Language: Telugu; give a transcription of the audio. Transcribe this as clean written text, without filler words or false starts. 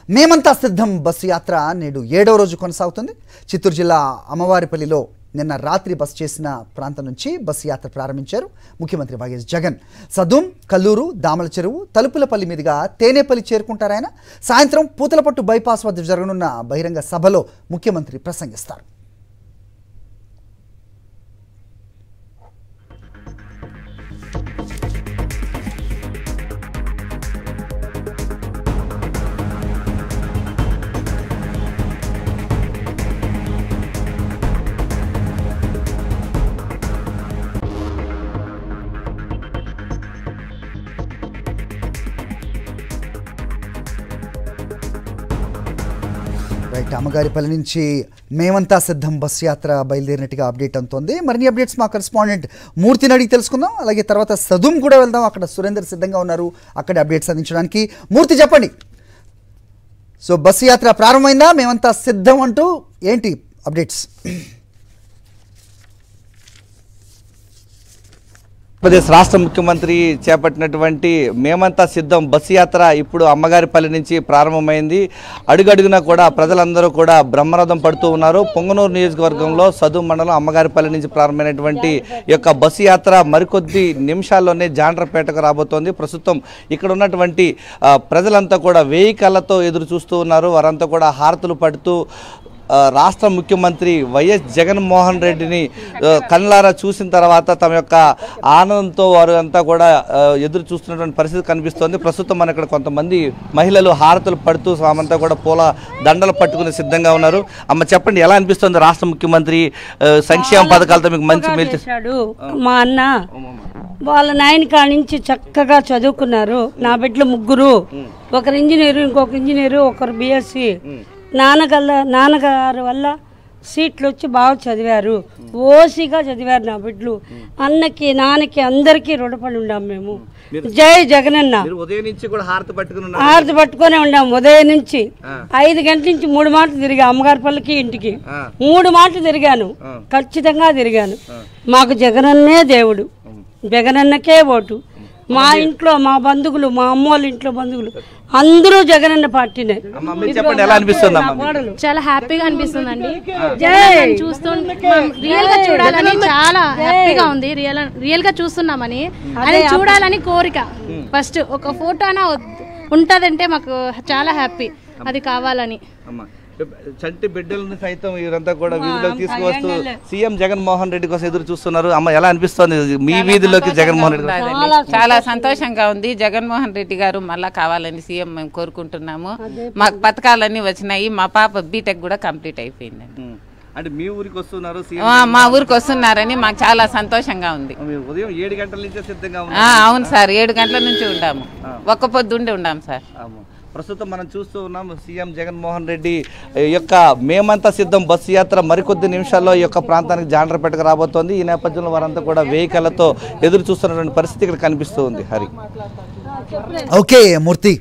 మేమంతా సిద్ధం బస్సు యాత్ర నేడు 7వ రోజు కొనసాగుతుంది. చిత్తూరు జిల్లా అమ్మవారిపల్లిలో నిన్న రాత్రి బస్ చేసిన ప్రాంతం నుంచి బస్సు యాత్ర ప్రారంభించారు ముఖ్యమంత్రి వైఎస్ జగన్. సదుం, కల్లూరు, దామల చెరువు, తలుపులపల్లి మీదుగా తేనేపల్లి చేరుకుంటారాయన. సాయంత్రం పూతలపట్టు బైపాస్ వద్ద జరగనున్న బహిరంగ సభలో ముఖ్యమంత్రి ప్రసంగిస్తారు. రైట్, అమ్మగారిపల్లి నుంచి మేమంతా సిద్ధం బస్సు యాత్ర బయలుదేరినట్టుగా అప్డేట్ అవుతుంది. మరిన్ని అప్డేట్స్ మా కరెస్పాండెంట్ మూర్తిని అడిగి తెలుసుకుందాం. అలాగే తర్వాత సదుం కూడా వెళ్దాం, అక్కడ సురేందర్ సిద్ధంగా ఉన్నారు అక్కడ అప్డేట్స్ అందించడానికి. మూర్తి చెప్పండి, సో బస్సు యాత్ర ప్రారంభమైందా? మేమంతా సిద్ధం అంటూ ఏంటి అప్డేట్స్? ఆంధ్రప్రదేశ్ రాష్ట్ర ముఖ్యమంత్రి చేపట్టినటువంటి మేమంతా సిద్ధం బస్సు యాత్ర ఇప్పుడు అమ్మగారిపల్లి నుంచి ప్రారంభమైంది. అడుగడుగునా కూడా ప్రజలందరూ కూడా బ్రహ్మరథం పడుతూ ఉన్నారు. పొంగనూరు నియోజకవర్గంలో సదు మండలం అమ్మగారిపల్లి నుంచి ప్రారంభమైనటువంటి ఈ యొక్క బస్సు యాత్ర మరికొద్ది నిమిషాల్లోనే జాండ్రపేటకు రాబోతోంది. ప్రస్తుతం ఇక్కడ ఉన్నటువంటి ప్రజలంతా కూడా వేయి కళ్ళతో ఎదురు చూస్తూ ఉన్నారు. వారంతా కూడా హారతులు పడుతూ రాష్ట్ర ముఖ్యమంత్రి వైఎస్ జగన్మోహన్ రెడ్డిని కళ్ళారా చూసిన తర్వాత తమ యొక్క ఆనందంతో వారు అంతా కూడా ఎదురు చూస్తున్నటువంటి పరిస్థితి కనిపిస్తోంది. ప్రస్తుతం మన ఇక్కడ కొంతమంది మహిళలు హారతులు పడుతూ సామంతా కూడా పూల దండలు పట్టుకుని సిద్ధంగా ఉన్నారు. అమ్మ చెప్పండి, ఎలా అనిపిస్తుంది రాష్ట్ర ముఖ్యమంత్రి సంక్షేమ పథకాలతో మీకు మంచి మేలు చేశాడు? మా అన్న వాళ్ళ నాయన కాడి నుంచి చక్కగా చదువుకున్నారు. నా బిడ్డలు ముగ్గురు, ఒకరు ఇంజనీరు, ఇంకొక ఇంజనీరు, ఒకరు బిఎస్సి. నాన్నగారు వల్ల సీట్లు వచ్చి బాగా చదివారు, ఓసిగా చదివారు నా బిడ్డలు. అన్నకి నాన్నకి అందరికీ రుణపడి ఉన్నాం మేము. జై జగనన్న. హారతి పట్టుకునే ఉన్నాం ఉదయం నుంచి. 5 గంటల నుంచి 3 మాటలు తిరిగా అమ్మగారిపల్లికి ఇంటికి 3 మాటలు తిరిగాను, ఖచ్చితంగా తిరిగాను. మాకు జగనన్నే దేవుడు, జగనన్నకే ఓటు. మా ఇంట్లో మా బంధువులు, మా అమ్మ వాళ్ళ ఇంట్లో బంధువులు అందరూ జగనన్న పార్టీనే. చాలా హ్యాపీగా అనిపిస్తుంది అండి. చూస్తుంటే రియల్ గా చూడాలని చాలా హ్యాపీగా ఉంది. రియల్ గా చూస్తున్నామని అది చూడాలని కోరిక. ఫస్ట్ ఒక ఫోటో అయినా ఉంటదంటే మాకు చాలా హ్యాపీ, అది కావాలని. చంటి బిడ్డలను సైతం వీరంతా కూడా వీధిలోకి తీసుకువస్తూ సీఎం జగన్మోహన్ రెడ్డి కోసం ఎదురు చూస్తున్నారు. అమ్మ ఎలా అనిపిస్తుంది మీ వీధిలోకి జగన్మోహన్ రెడ్డి? చాలా సంతోషంగా ఉంది. జగన్మోహన్ రెడ్డి గారు మళ్ళా కావాలని సీఎం మేము కోరుకుంటున్నాము. మాకు పథకాలన్నీ వచ్చినాయి. మా పాప బీటెక్ కూడా కంప్లీట్ అయిపోయిందండి. అంటే మీ ఊరికి వస్తున్నారు, మా ఊరికి వస్తున్నారని మాకు చాలా సంతోషంగా ఉంది. ఉదయం 7 గంటల నుంచే సిద్ధంగా అవును సార్, 7 గంటల నుంచి ఉండాము, ఒక్క పొద్దుండి ఉండాము సార్. ప్రస్తుతం మనం చూస్తూ ఉన్నాం సీఎం జగన్మోహన్ రెడ్డి యొక్క మేమంతా సిద్ధం బస్సు యాత్ర మరికొద్ది నిమిషాల్లో ఈ యొక్క ప్రాంతానికి జాండ్రపేటకు రాబోతోంది. ఈ నేపథ్యంలో వారంతా కూడా వెహికల్లతో ఎదురు చూస్తున్నటువంటి పరిస్థితి ఇక్కడ కనిపిస్తూ ఉంది. హరి, ఓకే మూర్తి.